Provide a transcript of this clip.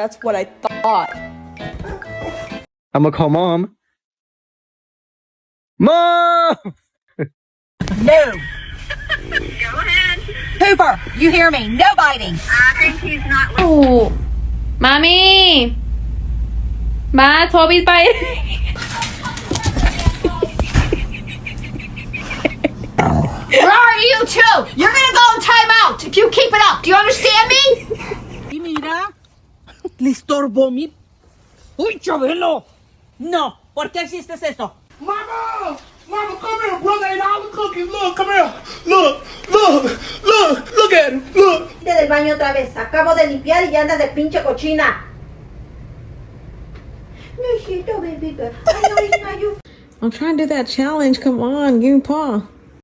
That's what I thought. I'm gonna call mom. Mom! No! Go ahead. Cooper, you hear me? No biting! I think he's not. Oh, mami. Ma, Toby's biting. Where are you two? You're gonna go in timeout if you keep it up. Do you understand me? Y mira, le estorbó mi... ¡Uy, Chabelo! No, ¿por qué hiciste eso? Mama! Mama, come here, brother. Ain't all the cookies. Look, come here. Look at him. Look. Del baño otra vez. Acabo de limpiar y ya andas de pinche cochina. No, baby girl. I know it's not you. I'm trying to do that challenge. Come on, give me paw.